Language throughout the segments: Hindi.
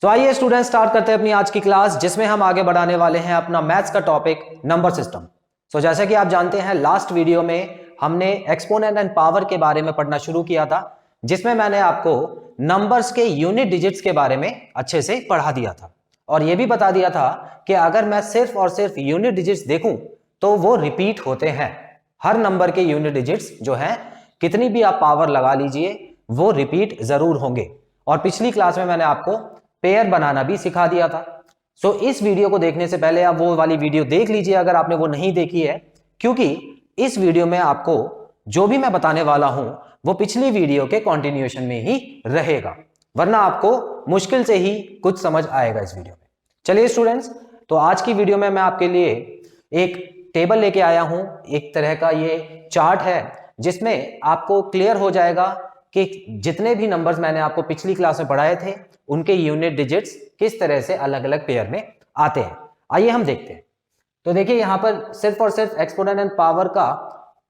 तो आइए स्टूडेंट स्टार्ट करते हैं अपनी आज की क्लास, जिसमें हम आगे बढ़ाने वाले हैं अपना मैथ्स का टॉपिक नंबर सिस्टम। तो जैसा कि आप जानते हैं लास्ट वीडियो में हमने एक्सपोनेंट एंड पावर के बारे में पढ़ना शुरू किया था, जिसमें मैंने आपको नंबर्स के यूनिट डिजिट्स के बारे में अच्छे से पढ़ा दिया था और यह भी बता दिया था कि अगर मैं सिर्फ और सिर्फ यूनिट डिजिट्स देखूं तो वो रिपीट होते हैं। हर नंबर के यूनिट डिजिट्स जो हैं, कितनी भी आप पावर लगा लीजिए, वो रिपीट जरूर होंगे। और पिछली क्लास में मैंने आपको पेयर बनाना भी सिखा दिया था। सो इस वीडियो को देखने से पहले आप वो वाली वीडियो देख लीजिए अगर आपने वो नहीं देखी है, क्योंकि इस वीडियो में आपको जो भी मैं बताने वाला हूं वो पिछली वीडियो के कंटिन्यूएशन में ही रहेगा, वरना आपको मुश्किल से ही कुछ समझ आएगा इस वीडियो में। चलिए स्टूडेंट्स, तो आज की वीडियो में मैं आपके लिए एक टेबल लेके आया हूं, एक तरह का ये चार्ट है जिसमें आपको क्लियर हो जाएगा कि जितने भी नंबर्स मैंने आपको पिछली क्लास में पढ़ाए थे उनके यूनिट डिजिट्स किस तरह से अलग अलग पेयर में आते हैं। आइए हम देखते हैं। तो देखिए यहाँ पर सिर्फ और सिर्फ एक्सपोनेंट एंड पावर का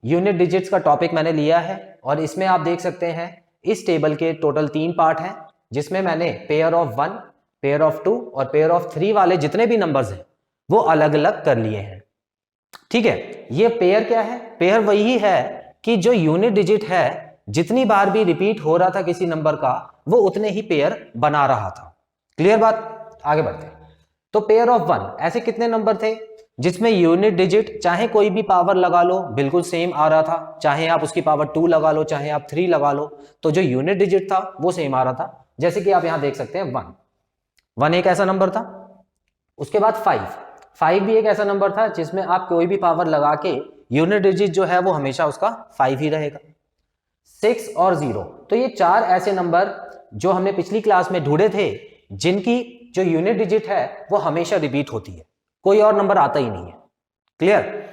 यूनिट डिजिट्स का टॉपिक मैंने लिया है और इसमें आप देख सकते हैं इस टेबल के टोटल 3 पार्ट हैं, जिसमें मैंने पेयर ऑफ 1, पेयर ऑफ 2 और पेयर ऑफ 3 वाले जितने भी नंबर्स हैं वो अलग अलग कर लिए हैं। ठीक है, ये पेयर क्या है? पेयर वही है कि जो यूनिट डिजिट है जितनी बार भी रिपीट हो रहा था किसी नंबर का, वो उतने ही पेयर बना रहा था। क्लियर बात? आगे बढ़ते हैं। तो पेयर ऑफ 1 ऐसे कितने नंबर थे जिसमें यूनिट डिजिट चाहे कोई भी पावर लगा लो बिल्कुल सेम आ रहा था, चाहे आप उसकी पावर 2 लगा लो, चाहे आप 3 लगा लो, तो जो यूनिट डिजिट था वो सेम आ रहा था। जैसे कि आप यहां देख सकते हैं 1 एक ऐसा नंबर था। उसके बाद 5 भी एक ऐसा नंबर था जिसमें आप कोई भी पावर लगा के यूनिट डिजिट जो है वो हमेशा उसका 5 ही रहेगा। 6 और 0, तो ये 4 ऐसे नंबर जो हमने पिछली क्लास में ढूंढे थे जिनकी जो यूनिट डिजिट है वो हमेशा रिपीट होती है, कोई और नंबर आता ही नहीं है। क्लियर?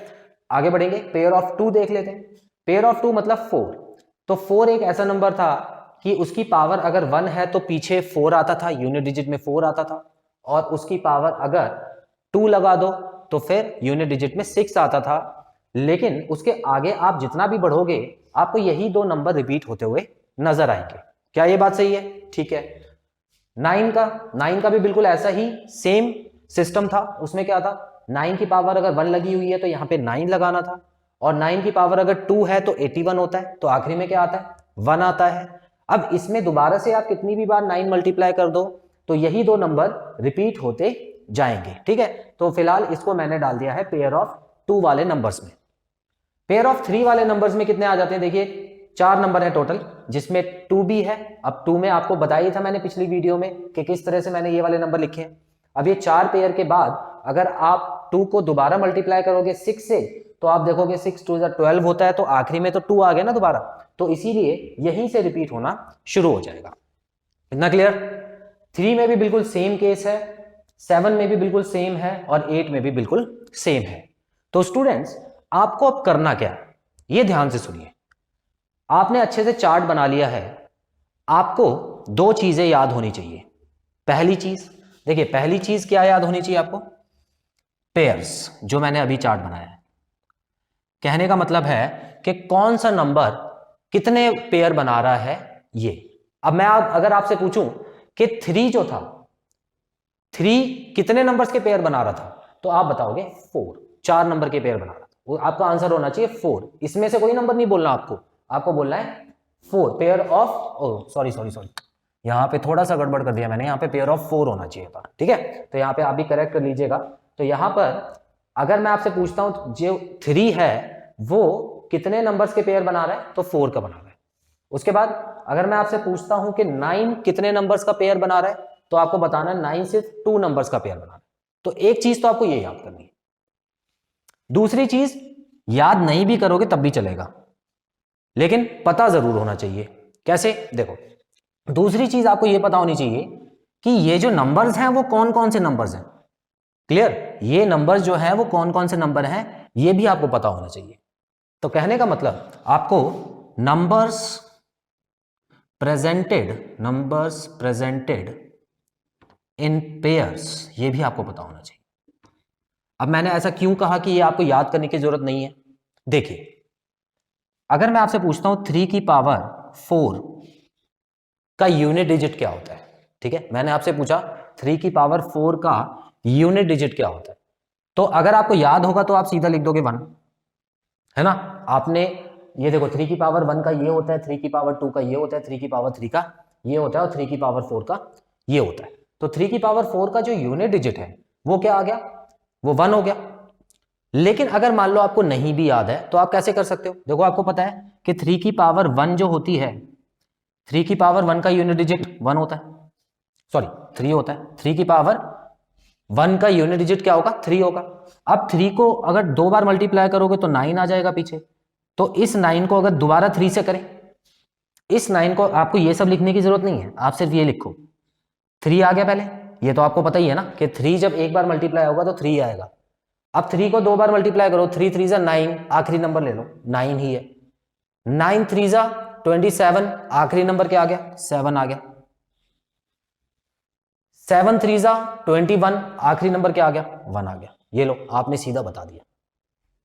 आगे बढ़ेंगे, पेयर ऑफ 2 देख लेते हैं। पेयर ऑफ 2 मतलब 4। तो 4 एक ऐसा नंबर था कि उसकी पावर अगर 1 है तो पीछे 4 आता था, यूनिट डिजिट में 4 आता था, और उसकी पावर अगर 2 लगा दो तो फिर यूनिट डिजिट में 6 आता था। लेकिन उसके आगे आप जितना भी बढ़ोगे आपको यही 2 नंबर रिपीट होते हुए नजर आएंगे। क्या ये बात सही है? ठीक है। 9 का भी बिल्कुल ऐसा ही सेम सिस्टम था। उसमें क्या था, 9 की पावर अगर 1 लगी हुई है तो यहाँ पे 9 लगाना था, और 9 की पावर अगर 2 है तो 81 होता है, तो आखिरी में क्या आता है? 1 आता है। अब इसमें दोबारा से आप कितनी भी बार 9 मल्टीप्लाई कर दो तो यही 2 नंबर रिपीट होते जाएंगे। ठीक है, तो फिलहाल इसको मैंने डाल दिया है पेयर ऑफ 2 वाले नंबर्स में। पेयर ऑफ 3 वाले नंबर्स में कितने आ जाते हैं? देखिए 4 नंबर है टोटल, जिसमें 2 भी है। अब 2 में आपको बताया था मैंने पिछली वीडियो में कि किस तरह से मैंने ये वाले नंबर लिखे हैं। अब ये 4 पेयर के बाद अगर आप 2 को दोबारा मल्टीप्लाई करोगे 6 से तो आप देखोगे 6 2 12 होता है, तो आखिरी में तो 2 आ गया ना दोबारा, तो इसीलिए यहीं से रिपीट होना शुरू हो जाएगा। इतना क्लियर? 3 में भी बिल्कुल सेम केस है, 7 में भी बिल्कुल सेम है और 8 में भी बिल्कुल सेम है। तो स्टूडेंट्स, आपको अब करना क्या है ये ध्यान से सुनिए। आपने अच्छे से चार्ट बना लिया है, आपको 2 चीजें याद होनी चाहिए। पहली चीज, देखिए पहली चीज क्या याद होनी चाहिए आपको? पेयर्स, जो मैंने अभी चार्ट बनाया है। कहने का मतलब है कि कौन सा नंबर कितने पेयर बना रहा है ये। अब मैं अगर आपसे पूछूं कि 3 जो था, 3 कितने नंबर्स के पेयर बना रहा था, तो आप बताओगे 4 नंबर के पेयर बना रहा था। आपका आंसर होना चाहिए 4। इसमें से कोई नंबर नहीं बोलना आपको बोलना है 4 पेयर ऑफ, सॉरी यहाँ पे थोड़ा सा गड़बड़ कर दिया मैंने, यहाँ पे पेयर ऑफ 4 होना चाहिए था। ठीक है, तो यहाँ पे आप भी करेक्ट कर लीजिएगा। तो यहाँ पर अगर मैं आपसे पूछता हूं जो 3 है वो कितने नंबर्स के पेयर बना रहा है, तो 4 का बना रहा है। उसके बाद अगर मैं आपसे पूछता हूं कि 9 कितने नंबर्स का पेयर बना रहा है, तो आपको बताना 9 सिर्फ 2 नंबर्स का पेयर बना रहा है। तो एक चीज तो आपको ये याद करनी है। दूसरी चीज, याद नहीं भी करोगे तब भी चलेगा, लेकिन पता जरूर होना चाहिए। कैसे? देखो, दूसरी चीज आपको यह पता होनी चाहिए कि ये जो नंबर्स हैं वो कौन कौन से नंबर्स हैं। क्लियर? ये नंबर्स जो हैं वो कौन कौन से नंबर हैं ये भी आपको पता होना चाहिए। तो कहने का मतलब आपको नंबर्स प्रेजेंटेड इन पेयर्स ये भी आपको पता होना चाहिए। अब मैंने ऐसा क्यों कहा कि ये आपको याद करने की जरूरत नहीं है? देखिए, अगर मैं आपसे पूछता हूं 3 की पावर 4 का यूनिट डिजिट क्या होता है, ठीक है, मैंने आपसे पूछा 3 की पावर 4 का यूनिट डिजिट क्या होता है? तो अगर आपको याद होगा तो आप सीधा लिख दोगे 1, है ना। आपने ये देखो 3 की पावर 1 का ये होता है, 3 की पावर 2 का ये होता है, 3 की पावर 3 का ये होता है और 3 की पावर 4 का ये होता है। तो 3 की पावर 4 का जो यूनिट डिजिट है वो क्या आ गया? वो 1 हो गया। लेकिन अगर मान लो आपको नहीं भी याद है तो आप कैसे कर सकते हो? देखो आपको पता है कि 3 की पावर 1 जो होती है, 3 की पावर 1 का यूनिट डिजिट 1 होता है, सॉरी 3 होता है। 3 की पावर 1 का यूनिट डिजिट क्या होगा? 3 होगा। अब 3 को अगर 2 बार मल्टीप्लाई करोगे तो 9 आ जाएगा पीछे। तो इस 9 को अगर दोबारा 3 से करें, इस 9 को आपको ये सब लिखने की जरूरत नहीं है, आप सिर्फ ये लिखो 3 आ गया पहले। ये तो आपको पता ही है ना कि 3 जब एक बार मल्टीप्लाई होगा तो 3 आएगा। अब 3 को 2 बार मल्टीप्लाई करो, 3 3 जा 9, आखिरी नंबर ले लो 9 ही है। 9 3 जा 27, आखिरी नंबर क्या आ गया? 7 आ गया। 7 3 जा 21, आखिरी नंबर क्या आ गया? 1 आ गया। ये लो आपने सीधा बता दिया।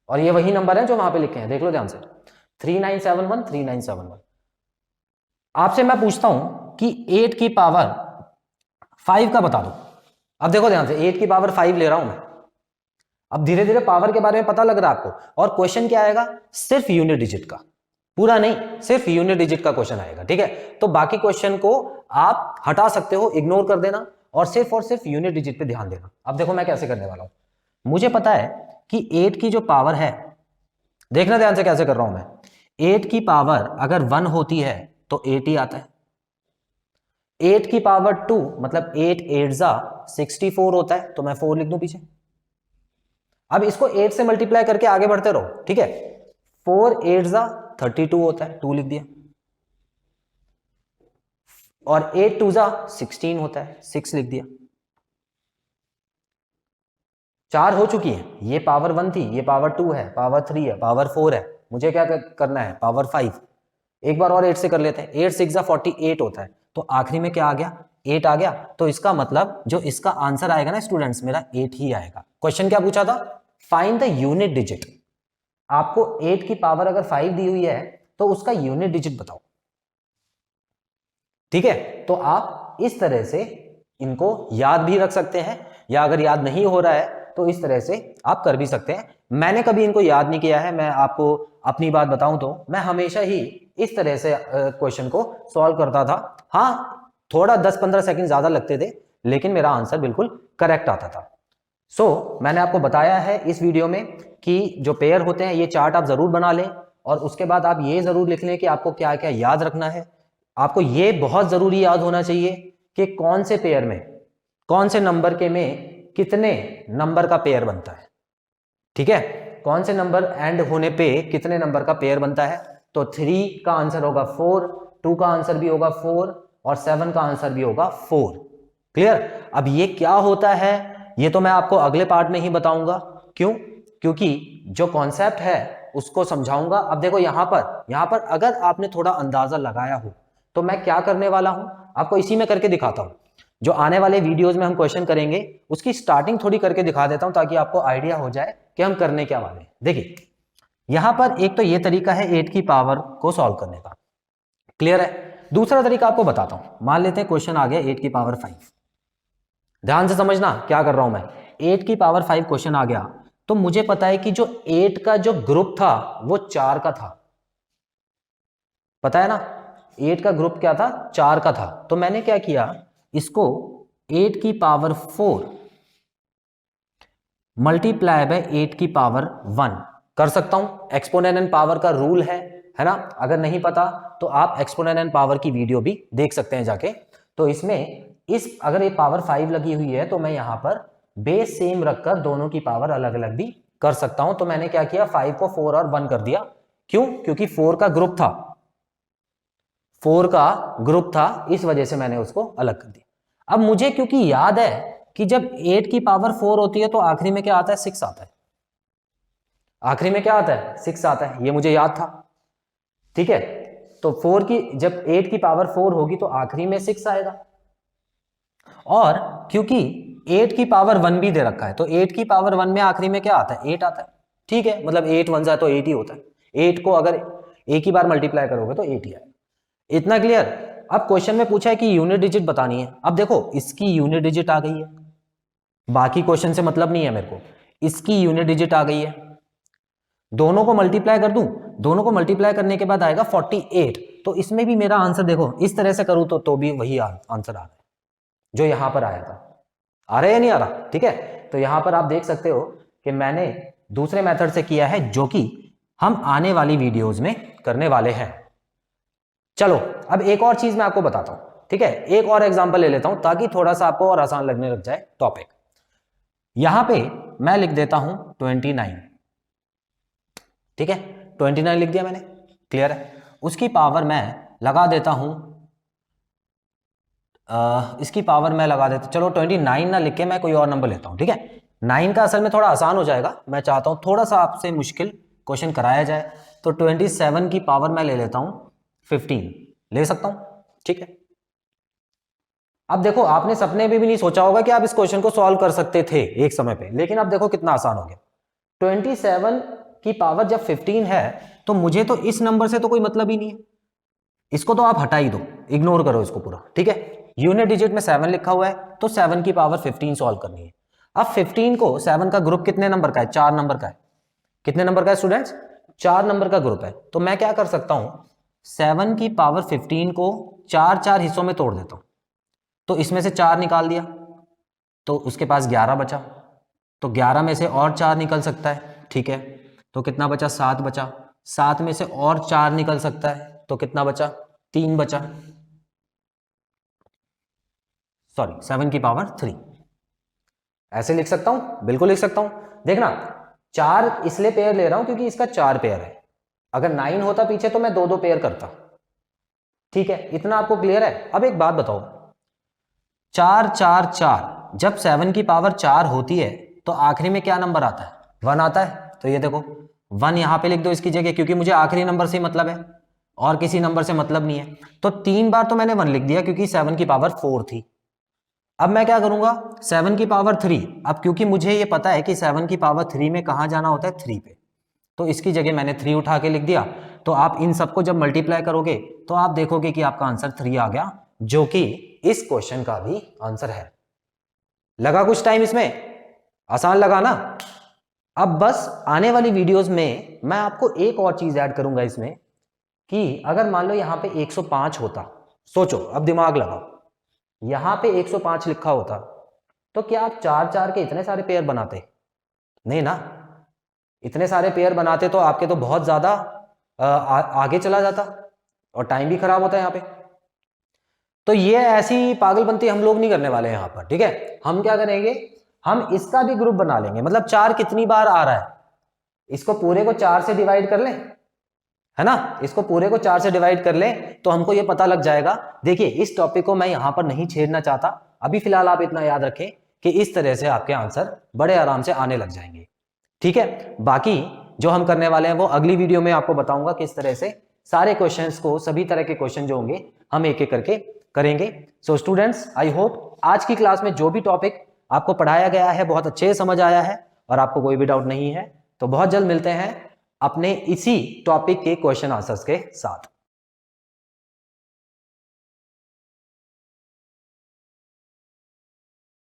और ये वही नंबर है जो वहां पे लिखे हैं, देख लो ध्यान से, 3971 3971। आपसे मैं पूछता हूं कि 8 की पावर 5 का बता दो। अब देखो ध्यान से, 8 की पावर 5 ले रहा हूं मैं। अब धीरे धीरे पावर के बारे में पता लग रहा है आपको। और क्वेश्चन क्या आएगा? सिर्फ यूनिट डिजिट का, पूरा नहीं, सिर्फ यूनिट डिजिट का क्वेश्चन आएगा, ठीक है। तो बाकी क्वेश्चन को आप हटा सकते हो, इग्नोर कर देना और सिर्फ यूनिट डिजिट पे ध्यान देना। अब देखो मैं कैसे करने वाला हूं। मुझे पता है कि 8 की जो पावर है, देखना ध्यान से कैसे कर रहा हूं मैं। 8 की पावर अगर 1 होती है तो 8 ही आता है। 8 की पावर 2 मतलब 8 8 जा 64 होता है, तो मैं 4 लिख दूं पीछे। अब इसको 8 से मल्टीप्लाई करके आगे बढ़ते रहो, ठीक है। 4 8 जा 32 होता है, 2 लिख दिया। और 8 2 जा 16 होता है, 6 लिख दिया। 4 हो चुकी है, ये पावर 1 थी, ये पावर 2 है, पावर 3 है, पावर 4 है। मुझे क्या करना है? पावर 5। एक बार और 8 से कर लेते हैं। 8 6 जा 48 होता है, तो आखिरी में क्या आ गया? 8 आ गया। तो इसका मतलब जो इसका आंसर आएगा ना स्टूडेंट्स, मेरा 8 ही आएगा। क्वेश्चन क्या पूछा था? Find the unit digit. आपको 8 की पावर अगर 5 दी हुई है तो उसका यूनिट डिजिट बताओ, ठीक है। तो आप इस तरह से इनको याद भी रख सकते हैं, या अगर याद नहीं हो रहा है तो इस तरह से आप कर भी सकते हैं। मैंने कभी इनको याद नहीं किया है, मैं आपको अपनी बात बताऊं तो मैं हमेशा ही इस तरह से क्वेश्चन को सॉल्व करता था। हाँ, थोड़ा 10-15 सेकंड ज्यादा लगते थे, लेकिन मेरा आंसर बिल्कुल करेक्ट आता था। मैंने आपको बताया है इस वीडियो में कि जो पेयर होते हैं ये चार्ट आप जरूर बना लें, और उसके बाद आप ये जरूर लिख लें कि आपको क्या क्या याद रखना है। आपको ये बहुत जरूरी याद होना चाहिए कि कौन से पेयर में, कौन से नंबर के में कितने नंबर का पेयर बनता है, ठीक है। कौन से नंबर एंड होने पे कितने नंबर का पेयर बनता है। तो 3 का आंसर होगा 4, 2 का आंसर भी होगा 4 और 7 का आंसर भी होगा 4। क्लियर? अब ये क्या होता है ये तो मैं आपको अगले पार्ट में ही बताऊंगा। क्यों? क्योंकि जो कॉन्सेप्ट है उसको समझाऊंगा। अब देखो यहां पर अगर आपने थोड़ा अंदाजा लगाया हो तो मैं क्या करने वाला हूं आपको इसी में करके दिखाता हूं। जो आने वाले वीडियोस में हम क्वेश्चन करेंगे उसकी स्टार्टिंग थोड़ी करके दिखा देता हूं ताकि आपको आइडिया हो जाए कि हम करने क्या वाले हैं। देखिए यहां पर एक तो ये तरीका है 8 की पावर को सॉल्व करने का, क्लियर है। दूसरा तरीका आपको बताता हूं। मान लेते हैं क्वेश्चन आ गया 8 की पावर 5। ध्यान से समझना क्या कर रहा हूं मैं। 8 की पावर 5 क्वेश्चन आ गया तो मुझे पता है कि जो 8 का जो ग्रुप था वो 4 का था, पता है ना। 8 का ग्रुप क्या था? 4 का था। तो मैंने क्या किया, इसको 8 की पावर 4 मल्टीप्लाई बाय 8 की पावर 1 कर सकता हूं। एक्सपोनेंट एंड पावर का रूल है ना। अगर नहीं पता तो आप एक्सपोनेंट एंड पावर की वीडियो भी देख सकते हैं जाके। तो इसमें अगर ये पावर 5 लगी हुई है तो मैं यहां पर बेस सेम रखकर दोनों की पावर अलग अलग भी कर सकता हूं। तो मैंने क्या किया, 5 को 4 और 1 कर दिया। क्यों? क्योंकि 4 का ग्रुप था, 4 का ग्रुप था, इस वजह से मैंने उसको अलग कर दिया। अब मुझे क्योंकि याद है कि जब 8 की पावर 4 होती है तो आखिरी में क्या आता है? 6 आता है। आखिरी में क्या आता है? 6 आता है। ये मुझे याद था, ठीक है। तो 4 की जब 8 की पावर 4 होगी तो आखिरी में 6 आएगा। और क्योंकि 8 की पावर 1 भी दे रखा है तो 8 की पावर 1 में आखिरी में क्या आता है? 8 आता है, ठीक है। मतलब 8 1 जा तो 8 ही होता है। 8 को अगर एक ही बार मल्टीप्लाई करोगे तो 8 ही आएगा। इतना क्लियर? अब क्वेश्चन में पूछा है कि यूनिट डिजिट बतानी है। अब देखो इसकी यूनिट डिजिट आ गई है, बाकी क्वेश्चन से मतलब नहीं है मेरे को, इसकी यूनिट डिजिट आ गई है, दोनों को मल्टीप्लाई कर दूं, दोनों को मल्टीप्लाई करने के बाद आएगा 48। तो इसमें भी मेरा आंसर देखो इस तरह से करूं तो भी वही आंसर आ रहा है जो यहां पर आया था। आ रहा है या नहीं आ रहा? ठीक है, तो यहां पर आप देख सकते हो कि मैंने दूसरे मेथड से किया है जो कि हम आने वाली वीडियोस में करने वाले हैं। चलो अब एक और चीज मैं आपको बताता हूं, ठीक है, एक और एग्जांपल ले लेता हूं ताकि थोड़ा सा आपको और आसान लगने लग जाए टॉपिक। यहां पे मैं लिख देता हूं 29, ठीक है, 29 लिख दिया मैंने, क्लियर है। उसकी पावर मैं लगा देता हूं, इसकी पावर मैं लगा देता, चलो 29 ना लिख के मैं कोई और नंबर लेता हूं, ठीक है। 9 का असल में थोड़ा आसान हो जाएगा, मैं चाहता हूं थोड़ा सा आपसे मुश्किल क्वेश्चन कराया जाए, तो 27 की पावर मैं ले लेता हूं 15, ले सकता हूं, ठीक है। अब देखो आपने सपने में भी नहीं सोचा होगा कि आप इस क्वेश्चन को सॉल्व कर सकते थे एक समय पे, लेकिन अब देखो कितना आसान हो गया। 27 की पावर जब 15 है तो मुझे तो इस नंबर से तो कोई मतलब ही नहीं है, इसको तो आप हटा ही दो, इग्नोर करो इसको पूरा, ठीक है। यूनिट डिजिट में 7 लिखा हुआ है तो 7 की पावर 15 सॉल्व करनी है। अब 15 को 7 का ग्रुप कितने नंबर का है? 4 नंबर का है। कितने नंबर का है स्टूडेंट्स? 4 नंबर का ग्रुप है। तो मैं क्या कर सकता हूं, 7 की पावर 15 को 4 हिस्सों में तोड़ देता हूं, तो इसमें से 4 निकाल दिया तो उसके पास 11 बचा, तो 11 में से और 4 निकल सकता है, ठीक है, तो कितना बचा? 7 बचा। 7 में से और 4 निकल सकता है तो कितना बचा? 3 बचा, सॉरी 7 की पावर 3। ऐसे लिख सकता हूं, बिल्कुल लिख सकता हूं। देखना 4 इसलिए पेयर ले रहा हूं क्योंकि इसका 4 पेयर है, अगर 9 होता पीछे तो मैं 2 पेयर करता, ठीक है। इतना आपको क्लियर है? अब एक बात बताओ, 4 4 4 जब 7 की पावर 4 होती है तो आखिरी में क्या नंबर आता है? 1 आता है। तो ये देखो 1 यहां पे लिख दो इसकी जगह, क्योंकि मुझे आखिरी नंबर से मतलब है और किसी नंबर से मतलब नहीं है। तो 3 बार तो मैंने 1 लिख दिया क्योंकि 7 की पावर 4 थी। अब मैं क्या करूंगा, 7 की पावर 3, अब क्योंकि मुझे ये पता है कि 7 की पावर 3 में कहां जाना होता है? 3 पे, तो इसकी जगह मैंने 3 उठा के लिख दिया। तो आप इन सबको जब मल्टीप्लाई करोगे तो आप देखोगे कि आपका आंसर 3 आ गया, जो कि इस क्वेश्चन का भी आंसर है। लगा कुछ टाइम इसमें? आसान लगा ना? अब बस आने वाली वीडियोस में मैं आपको एक और चीज ऐड करूंगा इसमें, कि अगर मान लो यहां पे 105 होता, सोचो अब दिमाग लगाओ, यहां पे 105 लिखा होता तो क्या आप 4 4 के इतने सारे पेयर बनाते? नहीं ना, इतने सारे पेयर बनाते तो आपके तो बहुत ज्यादा आगे चला जाता और टाइम भी खराब होता है यहाँ पे। तो ये ऐसी पागलपंती हम लोग नहीं करने वाले हैं यहाँ पर, ठीक है। हम क्या करेंगे, हम इसका भी ग्रुप बना लेंगे, मतलब 4 कितनी बार आ रहा है, इसको पूरे को 4 से डिवाइड कर लें, है ना, इसको पूरे को 4 से डिवाइड कर लें तो हमको ये पता लग जाएगा। देखिए इस टॉपिक को मैं यहां पर नहीं छेड़ना चाहता, अभी फिलहाल आप इतना याद रखें कि इस तरह से आपके आंसर बड़े आराम से आने लग जाएंगे, ठीक है। बाकी जो हम करने वाले हैं वो अगली वीडियो में आपको बताऊंगा किस तरह से सारे क्वेश्चंस को, सभी तरह के क्वेश्चन जो होंगे हम एक एक करके करेंगे। सो स्टूडेंट्स, आई होप आज की क्लास में जो भी टॉपिक आपको पढ़ाया गया है बहुत अच्छे से समझ आया है और आपको कोई भी डाउट नहीं है। तो बहुत जल्द मिलते हैं अपने इसी टॉपिक के क्वेश्चन आंसर्स के साथ।